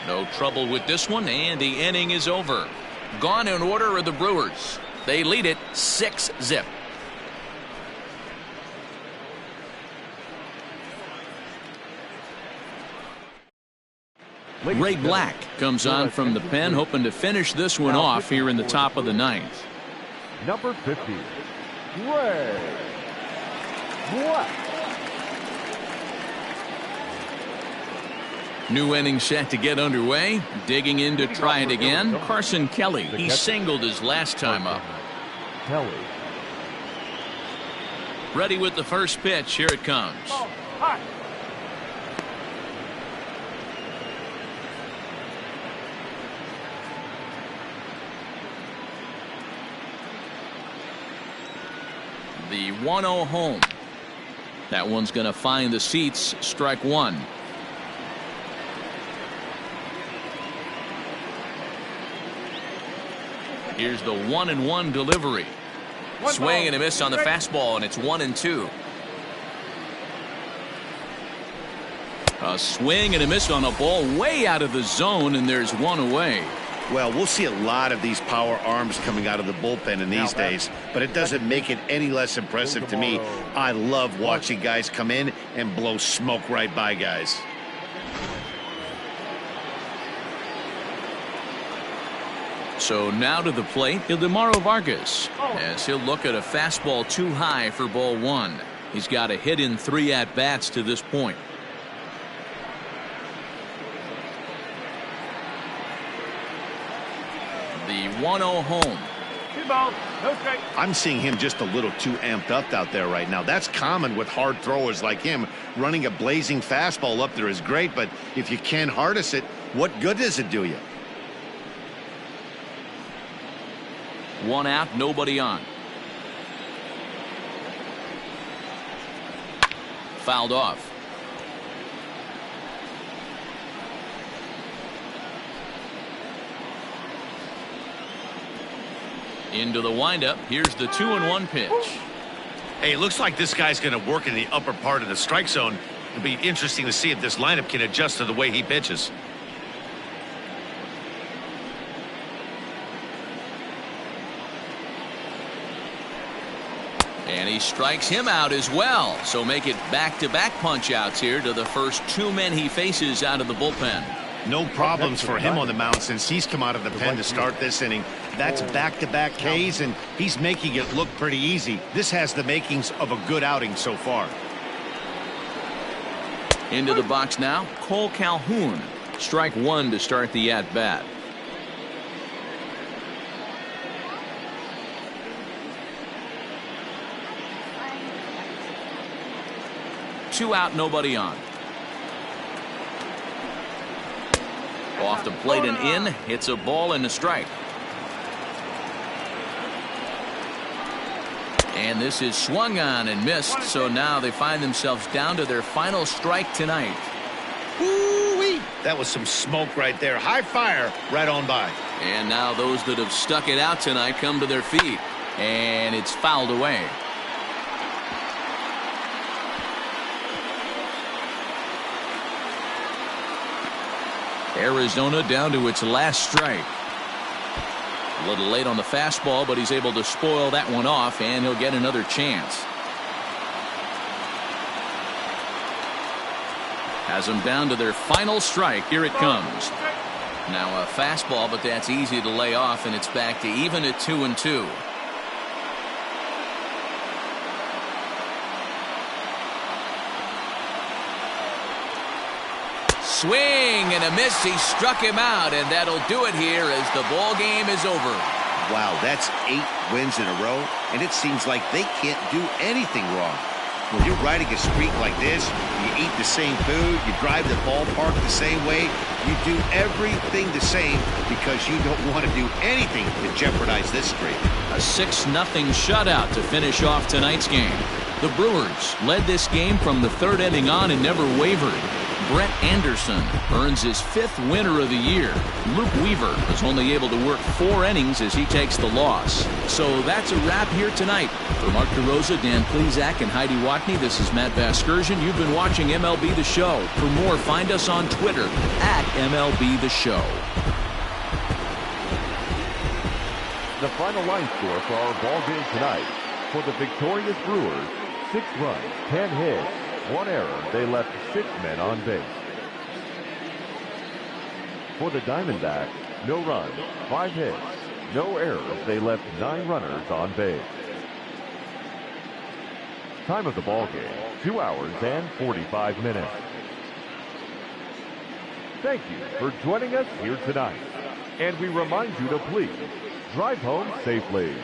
No trouble with this one, and the inning is over. Gone in order are the Brewers. They lead it 6-0. Ray Black comes on from the pen, hoping to finish this one off here in the top of the 9th.
Number 50, Ray Black.
New inning set to get underway. Digging in to try it again. Carson Kelly. He singled his last time up.
Kelly.
Ready with the first pitch. Here it comes. The 1-0 home. That one's going to find the seats. Strike 1. Here's the 1-1 delivery. Swing and a miss on the fastball, and it's 1-2. A swing and a miss on a ball way out of the zone, and there's 1 away.
Well, we'll see a lot of these power arms coming out of the bullpen in these days, but it doesn't make it any less impressive to me. I love watching guys come in and blow smoke right by guys.
So now to the plate, Ildemaro Vargas, as he'll look at a fastball too high for ball 1. He's got a hit in 3 at-bats to this point. The 1-0 home.
I'm seeing him just a little too amped up out there right now. That's common with hard throwers like him. Running a blazing fastball up there is great, but if you can't harness it, what good does it do you?
1 out, nobody on. Fouled off. Into the windup. Here's the 2-1 pitch.
Hey, it looks like this guy's going to work in the upper part of the strike zone. It'll be interesting to see if this lineup can adjust to the way he pitches.
And he strikes him out as well. So make it back-to-back punch-outs here to the first 2 men he faces out of the bullpen.
No problems for him on the mound since he's come out of the pen to start this inning. That's back-to-back Ks, and he's making it look pretty easy. This has the makings of a good outing so far.
Into the box now, Cole Calhoun. Strike 1 to start the at-bat. Two out, nobody on. Off the plate and in. It's a ball and a strike. And this is swung on and missed. So now they find themselves down to their final strike tonight.
Woo-wee. That was some smoke right there. High fire right on by.
And now those that have stuck it out tonight come to their feet. And it's fouled away. Arizona down to its last strike. A little late on the fastball, but he's able to spoil that one off, and he'll get another chance. Has them down to their final strike. Here it comes. Now a fastball, but that's easy to lay off, and it's back to even at 2-2. Swing and a miss. He struck him out, and that'll do it here as the ball game is over.
Wow, that's 8 wins in a row, and it seems like they can't do anything wrong. When you're riding a streak like this, you eat the same food, you drive the ballpark the same way, you do everything the same because you don't want to do anything to jeopardize this streak.
A 6-0 shutout to finish off tonight's game. The Brewers led this game from the 3rd inning on and never wavered. Brett Anderson earns his 5th winner of the year. Luke Weaver was only able to work 4 innings as he takes the loss. So that's a wrap here tonight. For Mark DeRosa, Dan Plezak, and Heidi Watney, this is Matt Vasgersian. You've been watching MLB The Show. For more, find us on Twitter at MLB The Show.
The final line score for our ball game tonight. For the victorious Brewers, 6 runs, 10 hits, 1 error. They left 6 men on base. For the Diamondbacks, no runs, 5 hits, no errors. They left 9 runners on base. Time of the ball game, 2 hours and 45 minutes. Thank you for joining us here tonight. And we remind you to please drive home safely.